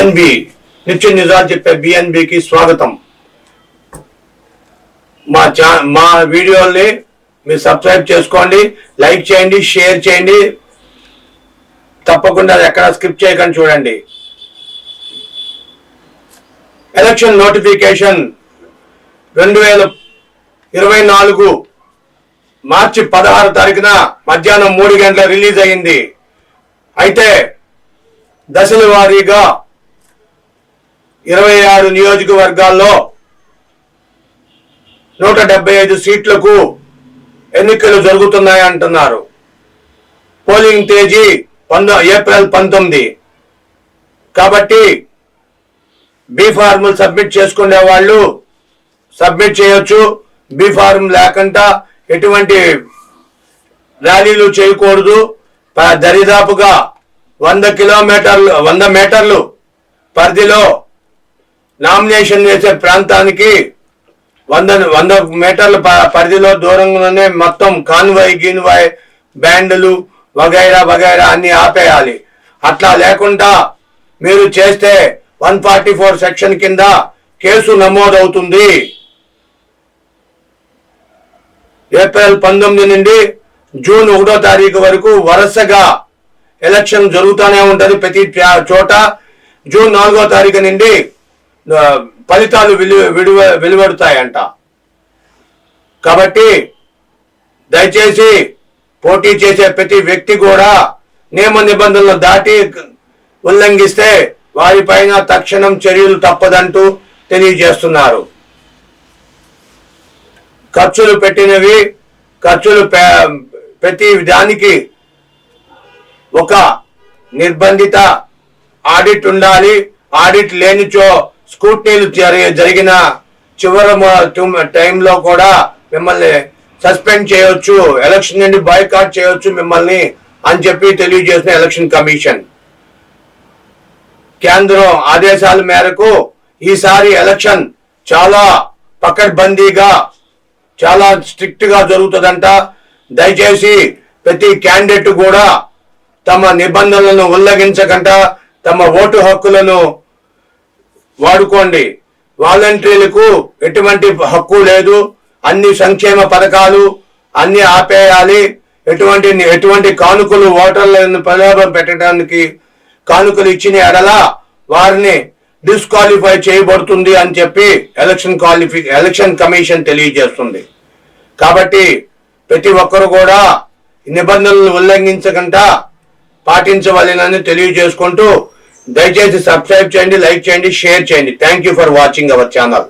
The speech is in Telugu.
బిఎన్బి నిత్య నిజాలు చెప్పే బిఎన్బికి స్వాగతం. మా వీడియోల్ని మీరు సబ్స్క్రైబ్ చేసుకోండి, లైక్ చేయండి, షేర్ చేయండి. తప్పకుండా ఎక్కడ స్కిప్ చేయకుండా చూడండి. ఎలక్షన్ నోటిఫికేషన్ 2024 మార్చి 16 తారీఖున మధ్యాహ్నం 3 గంటల రిలీజ్ అయింది. అయితే దశల వారీగా 26 నియోజకవర్గాల్లో 175 సీట్లకు ఎన్నికలు జరుగుతున్నాయి అంటున్నారు. పోలింగ్ తేదీ ఏప్రిల్ 19. కాబట్టి బి ఫార్ములు సబ్మిట్ చేసుకునే వాళ్ళు సబ్మిట్ చేయొచ్చు. బి ఫార్మ్ లేకుండా ఎటువంటి ర్యాలీలు చేయకూడదు. దరిదాపుగా 100 మీటర్లు పరిధిలో నామినేషన్ వేసే ప్రాంతానికి 100 మీటర్ల పరిధిలో దూరంగానే మొత్తం కాన్వాయ్ బ్యాండ్లు వగైరా అన్ని ఆపేయాలి. అట్లా లేకుండా మీరు చేస్తే 144 సెక్షన్ కింద కేసు నమోదవుతుంది. ఏప్రిల్ 19 నుండి జూన్ 1వ తారీఖు వరకు వరుసగా ఎలక్షన్ జరుగుతూనే ఉంటది ప్రతి చోట. జూన్ 4వ తారీఖు నుండి ఫలితాలు వెలువడతాయంట. కాబట్టి దయచేసి పోటీ చేసే ప్రతి వ్యక్తి కూడా నియమ నిబంధనలు దాటి ఉల్లంఘిస్తే వారిపైన తక్షణం చర్యలు తప్పదంటూ తెలియజేస్తున్నారు. ఖర్చులు ప్రతి దానికి ఒక నిర్బంధిత ఆడిట్ ఉండాలి. ఆడిట్ లేనిచో స్క్రూటినీలు జరిగిన చివరి టైంలో కూడా మిమ్మల్ని సస్పెండ్ చేయొచ్చు, ఎలక్షన్ నుండి బాయ్కాట్ చేయొచ్చు మిమ్మల్ని అని చెప్పి తెలియజేసిన ఎలక్షన్ కమిషన్. కేంద్రం ఆదేశాల మేరకు ఈసారి ఎలక్షన్ చాలా పకడ్బందీగా చాలా స్ట్రిక్ట్ గా జరుగుతుందంట. దయచేసి ప్రతి క్యాండిడేట్ కూడా తమ నిబంధనలను ఉల్లంఘించకుండా తమ ఓటు హక్కులను వాడుకోండి. వాలంటీర్లకు ఎటువంటి హక్కు లేదు. అన్ని సంక్షేమ పథకాలు అన్ని ఆపేయాలి. ఎటువంటి కానుకలు ఓటర్లను ప్రలోభం పెట్టడానికి కానుకలు ఇచ్చిన ఎడల వారిని డిస్క్వాలిఫై చేయబడుతుంది అని చెప్పి ఎలక్షన్ కమిషన్ తెలియజేస్తుంది. కాబట్టి ప్రతి ఒక్కరు కూడా నిబంధనలు ఉల్లంఘించకుండా పాటించవలెనని తెలియజేసుకుంటూ దయచేసి సబ్స్క్రైబ్ చేయండి, లైక్ చేయండి, షేర్ చేయండి. Thank you for watching our channel.